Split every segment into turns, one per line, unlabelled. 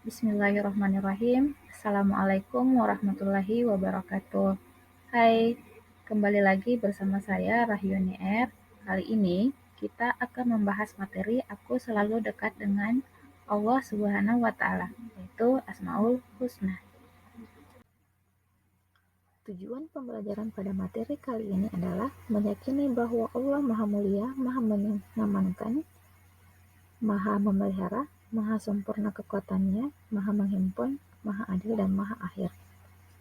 Bismillahirrahmanirrahim. Assalamualaikum warahmatullahi wabarakatuh. Hai, kembali lagi bersama saya Rahyuni R. Kali ini kita akan membahas materi Aku Selalu Dekat Dengan Allah Subhanahu wa Ta'ala, yaitu Asmaul Husna. Tujuan pembelajaran pada materi kali ini adalah meyakini bahwa Allah Maha Mulia, Maha Mengamankan, Maha Memelihara, Maha Sempurna kekuatannya, Maha Menghimpun, Maha Adil, dan Maha Akhir.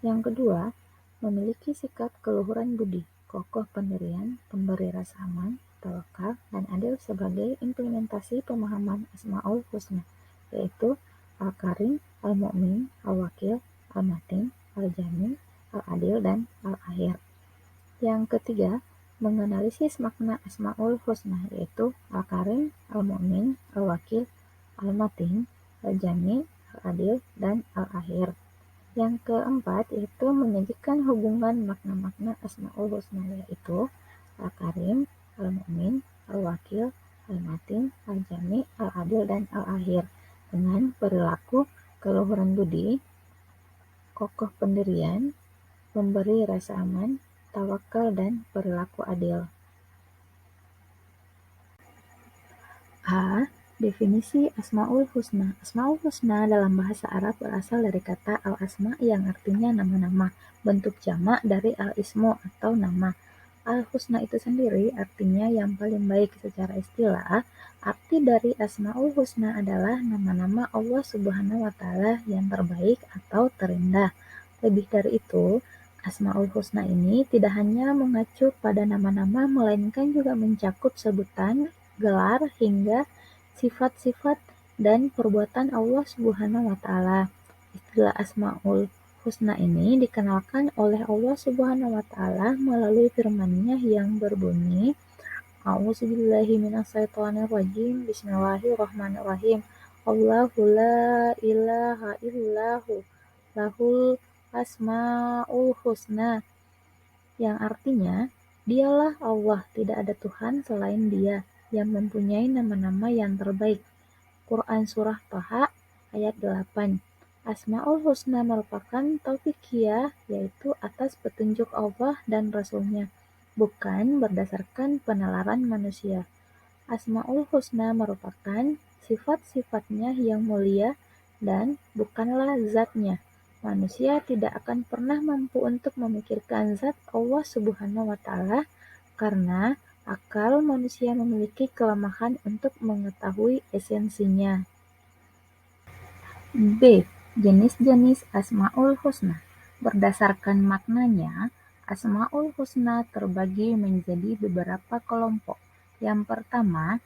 Yang kedua, memiliki sikap keluhuran budi, kokoh pendirian, pemberi rasa aman, tawakal, dan adil sebagai implementasi pemahaman Asmaul Husna, yaitu Al-Karim, Al-Mu'min, Al-Wakil, Al-Matin, Al-Jami, Al-Adil, dan Al-Akhir. Yang ketiga, menganalisis makna Asmaul Husna, yaitu Al-Karim, Al-Mu'min, Al-Wakil, Al-Matin, Al-Jami, Al-Adil, dan Al-Akhir. Yang keempat, yaitu menyajikan hubungan makna-makna Asmaul Husna, yaitu Al-Karim, Al-Mu'min, Al-Wakil, Al-Matin, Al-Jami, Al-Adil, dan Al-Akhir dengan perilaku keluhuran budi, kokoh pendirian, memberi rasa aman, tawakal, dan perilaku adil. A. Definisi Asmaul Husna. Asmaul Husna dalam bahasa Arab berasal dari kata al-asma yang artinya nama-nama, bentuk jamak dari al-ismu atau nama. Al-Husna itu sendiri artinya yang paling baik. Secara istilah, arti dari Asmaul Husna adalah nama-nama Allah Subhanahu wa Ta'ala yang terbaik atau terindah. Lebih dari itu, Asmaul Husna ini tidak hanya mengacu pada nama-nama, melainkan juga mencakup sebutan, gelar, hingga sifat-sifat dan perbuatan Allah Subhanahu wa Ta'ala. Istilah Asmaul Husna ini dikenalkan oleh Allah Subhanahu wa Ta'ala melalui firman-Nya yang berbunyi, A'udzubillahi minasyaitonirrajim, Bismillahirrahmanirrahim. Allahu la ilaha illahu lahul asmaul husna, yang artinya, dialah Allah, tidak ada Tuhan selain Dia, yang mempunyai nama-nama yang terbaik. Quran Surah Taha ayat 8. Asmaul Husna merupakan taufikiyah, yaitu atas petunjuk Allah dan Rasul-Nya, bukan berdasarkan penalaran manusia. Asmaul Husna merupakan sifat-sifatnya yang mulia dan bukanlah zatnya. Manusia tidak akan pernah mampu untuk memikirkan zat Allah Subhanahu wa Ta'ala karena akal manusia memiliki kelemahan untuk mengetahui esensinya. B. Jenis-jenis Asmaul Husna. Berdasarkan maknanya, Asmaul Husna terbagi menjadi beberapa kelompok. Yang pertama,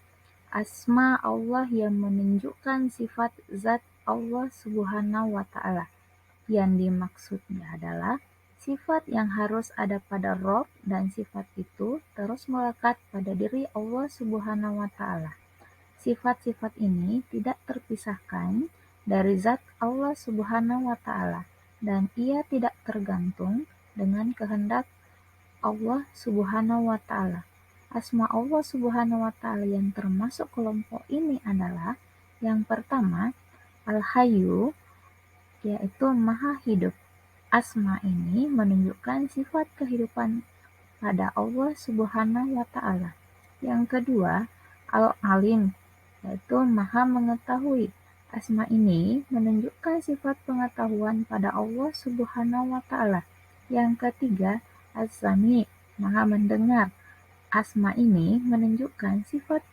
Asma Allah yang menunjukkan sifat zat Allah Subhanahu wa Ta'ala. Yang dimaksudnya adalah sifat yang harus ada pada Rob, dan sifat itu terus melekat pada diri Allah Subhanahu wa Ta'ala. Sifat-sifat ini tidak terpisahkan dari zat Allah Subhanahu wa Ta'ala, dan ia tidak tergantung dengan kehendak Allah Subhanahu wa Ta'ala. Asma Allah Subhanahu wa Ta'ala yang termasuk kelompok ini adalah yang pertama, Al-Hayyu, yaitu Maha Hidup. Asma ini menunjukkan sifat kehidupan pada Allah Subhanahu wa Ta'ala. Yang kedua, Al-Alim, yaitu Maha Mengetahui. Asma ini menunjukkan sifat pengetahuan pada Allah Subhanahu wa Ta'ala. Yang ketiga, As-Sami, Maha Mendengar. Asma ini menunjukkan sifat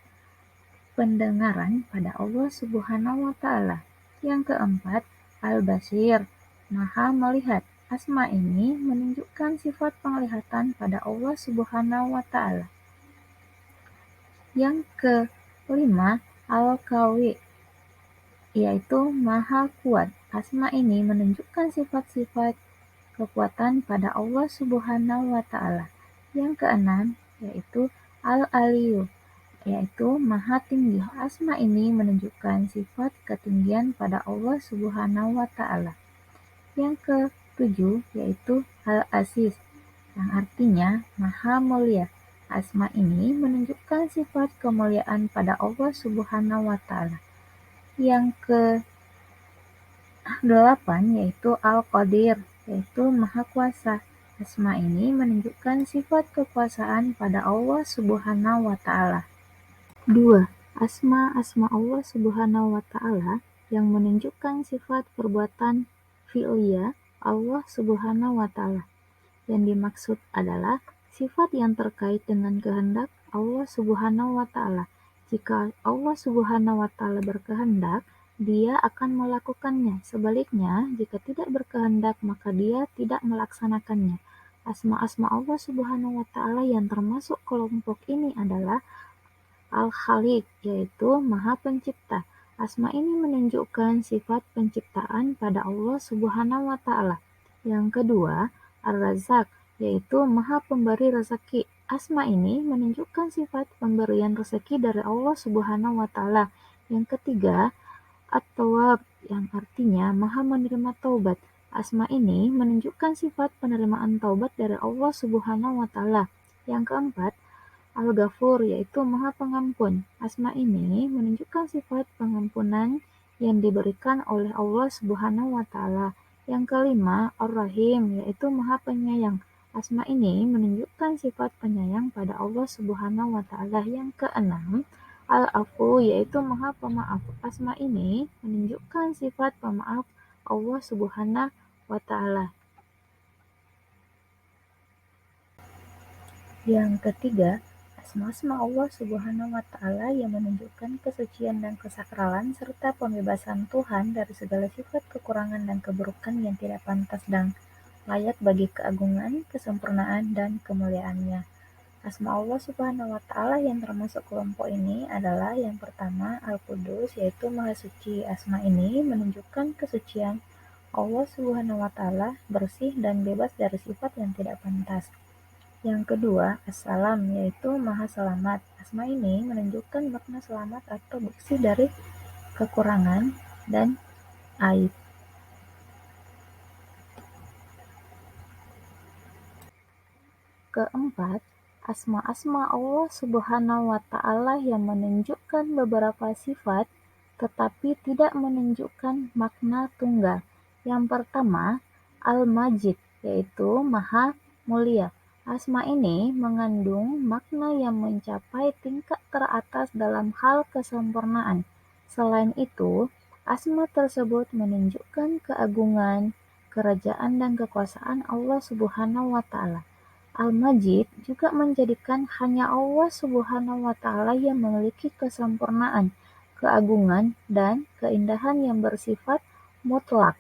pendengaran pada Allah Subhanahu wa Ta'ala. Yang keempat, Al-Basir, Maha Melihat. Asma ini menunjukkan sifat penglihatan pada Allah Subhanahu wa Ta'ala. Yang kelima, Al-Qawi, yaitu Maha Kuat. Asma ini menunjukkan sifat-sifat kekuatan pada Allah Subhanahu wa Ta'ala. Yang keenam, yaitu Al-Aliyu, yaitu Maha Tinggi. Asma ini menunjukkan sifat ketinggian pada Allah Subhanahu wa Ta'ala. Yang ketujuh, yaitu Al-Aziz, yang artinya Maha Mulia. Asma ini menunjukkan sifat kemuliaan pada Allah Subhanahu wa Ta'ala. Yang Delapan yaitu Al-Qadir, yaitu Maha Kuasa. Asma ini menunjukkan sifat kekuasaan pada Allah Subhanahu wa Ta'ala. 2. Asma Allah Subhanahu wa Ta'ala yang menunjukkan sifat perbuatan fi'liyah Allah Subhanahu wa Ta'ala. Yang dimaksud adalah sifat yang terkait dengan kehendak Allah Subhanahu wa Ta'ala. Jika Allah Subhanahu wa Ta'ala berkehendak, Dia akan melakukannya. Sebaliknya, jika tidak berkehendak, maka Dia tidak melaksanakannya. Asma-asma Allah Subhanahu wa Ta'ala yang termasuk kelompok ini adalah Al-Khaliq, yaitu Maha Pencipta. Asma ini menunjukkan sifat penciptaan pada Allah Subhanahu wa Ta'ala. Yang kedua, Ar-Razzaq, yaitu Maha Pemberi rezeki. Asma ini menunjukkan sifat pemberian rezeki dari Allah Subhanahu wa Ta'ala. Yang ketiga, At-Tawwab, yang artinya Maha menerima taubat. Asma ini menunjukkan sifat penerimaan taubat dari Allah Subhanahu wa Ta'ala. Yang keempat, Al-Ghafur, yaitu Maha Pengampun. Asma ini menunjukkan sifat pengampunan yang diberikan oleh Allah Subhanahu wa Ta'ala. Yang kelima, Ar-Rahim, yaitu Maha Penyayang. Asma ini menunjukkan sifat penyayang pada Allah Subhanahu wa Ta'ala. Yang keenam, Al-Afu, yaitu Maha Pemaaf. Asma ini menunjukkan sifat pemaaf Allah Subhanahu wa Ta'ala. Yang ketiga, asma-asma Allah Subhanahu wa Ta'ala yang menunjukkan kesucian dan kesakralan serta pembebasan Tuhan dari segala sifat kekurangan dan keburukan yang tidak pantas dan layak bagi keagungan, kesempurnaan, dan kemuliaannya. Asma Allah Subhanahu wa Ta'ala yang termasuk kelompok ini adalah yang pertama Al-Qudus, yaitu Maha Suci. Asma ini menunjukkan kesucian Allah Subhanahu wa Ta'ala, bersih dan bebas dari sifat yang tidak pantas. Yang kedua, As-Salam, yaitu Maha Selamat. Asma ini menunjukkan makna selamat atau bersih dari kekurangan dan aib. Keempat, asma-asma Allah Subhanahu wa Ta'ala yang menunjukkan beberapa sifat tetapi tidak menunjukkan makna tunggal. Yang pertama, Al-Majid, yaitu Maha Mulia. Asma ini mengandung makna yang mencapai tingkat teratas dalam hal kesempurnaan. Selain itu, asma tersebut menunjukkan keagungan, kerajaan dan kekuasaan Allah Subhanahu wa Ta'ala. Al-Majid juga menjadikan hanya Allah Subhanahu wa Ta'ala yang memiliki kesempurnaan, keagungan, dan keindahan yang bersifat mutlak.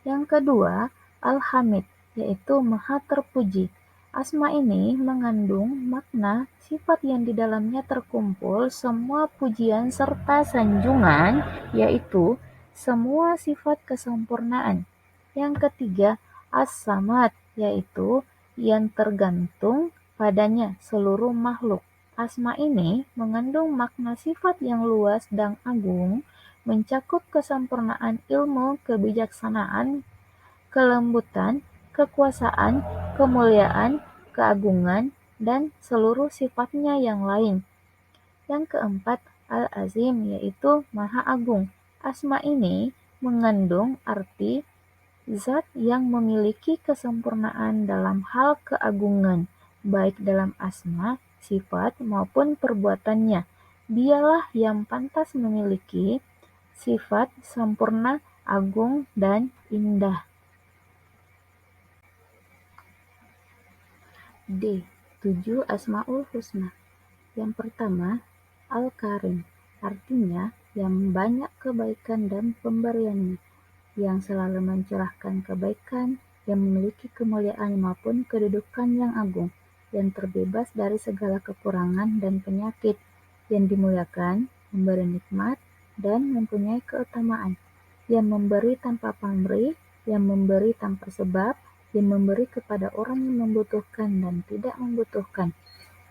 Yang kedua, Al-Hamid, yaitu Maha Terpuji. Asma ini mengandung makna sifat yang di dalamnya terkumpul semua pujian serta sanjungan, yaitu semua sifat kesempurnaan. Yang ketiga, As-Samad, yaitu yang tergantung padanya seluruh makhluk. Asma ini mengandung makna sifat yang luas dan agung, mencakup kesempurnaan ilmu, kebijaksanaan, kelembutan, kekuasaan, kemuliaan, keagungan, dan seluruh sifatnya yang lain. Yang keempat, Al-Azim, yaitu Maha Agung. Asma ini mengandung arti zat yang memiliki kesempurnaan dalam hal keagungan, baik dalam asma, sifat, maupun perbuatannya. Dialah yang pantas memiliki sifat sempurna, agung, dan indah. D. 7 Asmaul Husna. Yang pertama, Al-Karim, artinya yang banyak kebaikan dan pemberiannya, yang selalu mencurahkan kebaikan, yang memiliki kemuliaan maupun kedudukan yang agung, yang terbebas dari segala kekurangan dan penyakit, yang dimuliakan, memberi nikmat, dan mempunyai keutamaan, yang memberi tanpa pamrih, yang memberi tanpa sebab, yang memberi kepada orang yang membutuhkan dan tidak membutuhkan,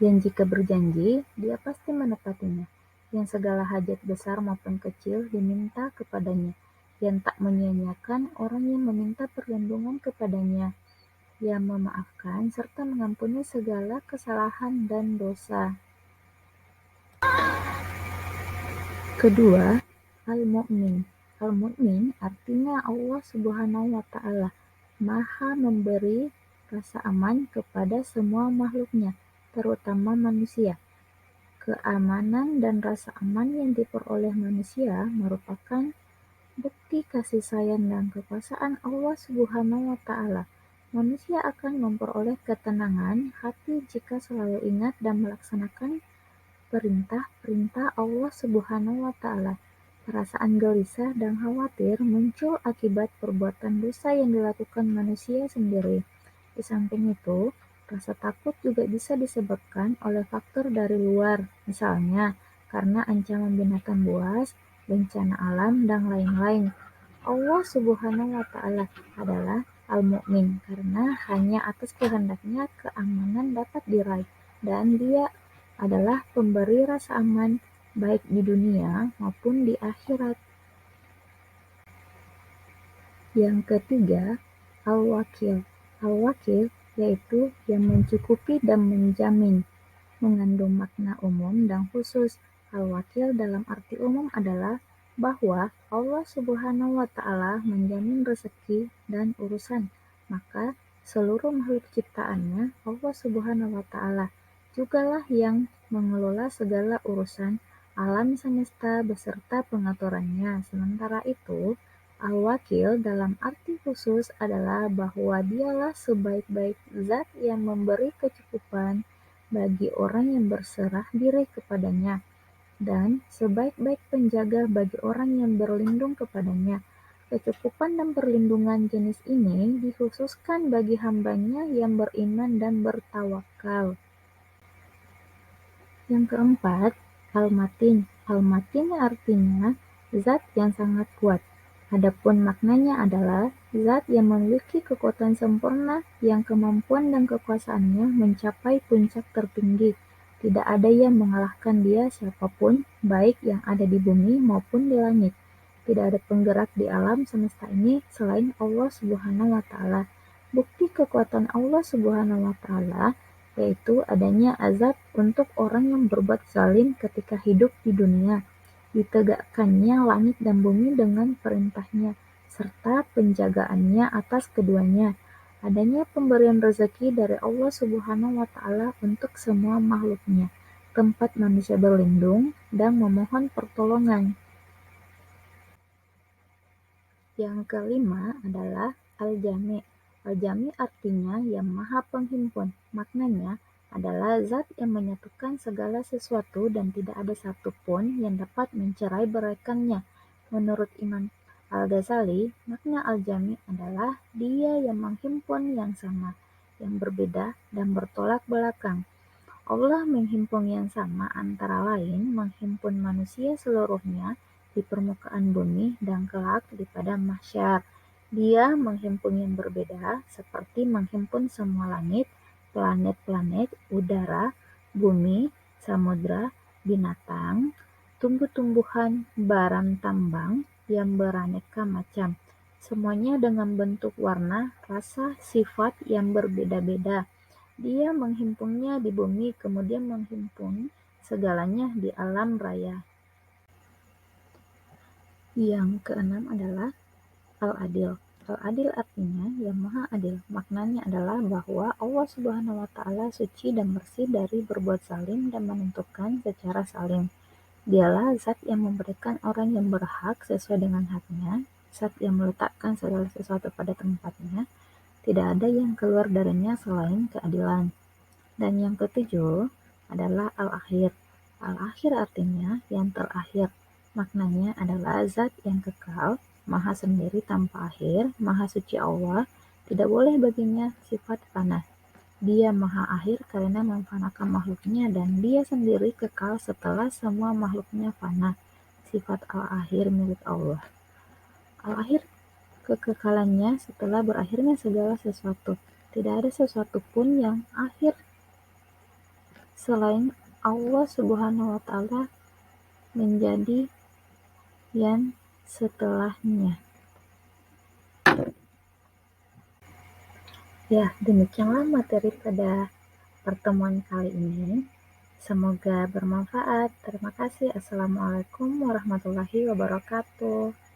yang jika berjanji, dia pasti menepatinya, yang segala hajat besar maupun kecil diminta kepadanya, yang tak menyia-nyiakan orang yang meminta perlindungan kepadanya, yang memaafkan serta mengampuni segala kesalahan dan dosa. Kedua, Al-Mu'min, Al-Mu'min artinya Allah Subhanahu wa Ta'ala Maha memberi rasa aman kepada semua makhluknya, terutama manusia. Keamanan dan rasa aman yang diperoleh manusia merupakan bukti kasih sayang dan kekuasaan Allah Subhanahu wa Ta'ala. Manusia akan memperoleh ketenangan hati jika selalu ingat dan melaksanakan perintah-perintah Allah Subhanahu wa Ta'ala. Perasaan gelisah dan khawatir muncul akibat perbuatan dosa yang dilakukan manusia sendiri. Di samping itu, rasa takut juga bisa disebabkan oleh faktor dari luar, misalnya karena ancaman binatang buas, bencana alam, dan lain-lain. Allah Subhanahu wa Ta'ala adalah Al-Mu'min karena hanya atas kehendaknya keamanan dapat diraih, dan Dia adalah pemberi rasa aman baik di dunia maupun di akhirat. Yang ketiga, Al-Wakil. Al-Wakil yaitu yang mencukupi dan menjamin, mengandung makna umum dan khusus. Al-Wakil dalam arti umum adalah bahwa Allah Subhanahu wa Ta'ala menjamin rezeki dan urusan, maka seluruh makhluk ciptaannya Allah Subhanahu wa Ta'ala jugalah yang mengelola segala urusan alam semesta beserta pengaturannya. Sementara itu, Al-Wakil dalam arti khusus adalah bahwa dialah sebaik-baik zat yang memberi kecukupan bagi orang yang berserah diri kepadanya, dan sebaik-baik penjaga bagi orang yang berlindung kepadanya. Kecukupan dan perlindungan jenis ini dikhususkan bagi hambanya yang beriman dan bertawakal. Yang keempat, Al-Matin. Al-Matin artinya zat yang sangat kuat. Adapun maknanya adalah zat yang memiliki kekuatan sempurna yang kemampuan dan kekuasaannya mencapai puncak tertinggi. Tidak ada yang mengalahkan dia siapapun, baik yang ada di bumi maupun di langit. Tidak ada penggerak di alam semesta ini selain Allah Subhanahu wa Ta'ala. Bukti kekuatan Allah Subhanahu wa Ta'ala yaitu adanya azab untuk orang yang berbuat zalim ketika hidup di dunia, ditegakkannya langit dan bumi dengan perintahnya, serta penjagaannya atas keduanya, adanya pemberian rezeki dari Allah Subhanahu wa Ta'ala untuk semua makhluknya, tempat manusia berlindung dan memohon pertolongan. Yang kelima adalah Al-Jami'. Al-Jami' artinya yang maha penghimpun. Maknanya adalah zat yang menyatukan segala sesuatu dan tidak ada satupun yang dapat mencerai beraikannya. Menurut Imam Al-Ghazali, makna Al-Jami' adalah dia yang menghimpun yang sama, yang berbeda dan bertolak belakang. Allah menghimpun yang sama antara lain menghimpun manusia seluruhnya di permukaan bumi dan kelak di padang mahsyar. Dia menghimpun yang berbeda seperti menghimpun semua langit, planet-planet, udara, bumi, samudra, binatang, tumbuh-tumbuhan, barang tambang yang beraneka macam. Semuanya dengan bentuk, warna, rasa, sifat yang berbeda-beda. Dia menghimpunnya di bumi, kemudian menghimpun segalanya di alam raya. Yang keenam adalah Al-Adil. Al-Adil artinya yang maha adil. Maknanya adalah bahwa Allah Subhanahu wa Ta'ala suci dan bersih dari berbuat zalim dan menentukan secara saling. Dialah zat yang memberikan orang yang berhak sesuai dengan haknya, zat yang meletakkan segala sesuatu pada tempatnya, tidak ada yang keluar darinya selain keadilan. Dan yang ketujuh adalah Al-Akhir. Al-Akhir artinya yang terakhir. Maknanya adalah zat yang kekal, maha sendiri tanpa akhir, maha suci Allah, tidak boleh baginya sifat fana. Dia maha akhir karena memfanakan makhluknya dan dia sendiri kekal setelah semua makhluknya fana. Sifat Al-Akhir milik Allah. Al-Akhir kekekalannya setelah berakhirnya segala sesuatu. Tidak ada sesuatu pun yang akhir selain Allah Subhanahu wa Ta'ala menjadi yang setelahnya. Ya, demikianlah materi pada pertemuan kali ini. Semoga bermanfaat. Terima kasih. Assalamualaikum warahmatullahi wabarakatuh.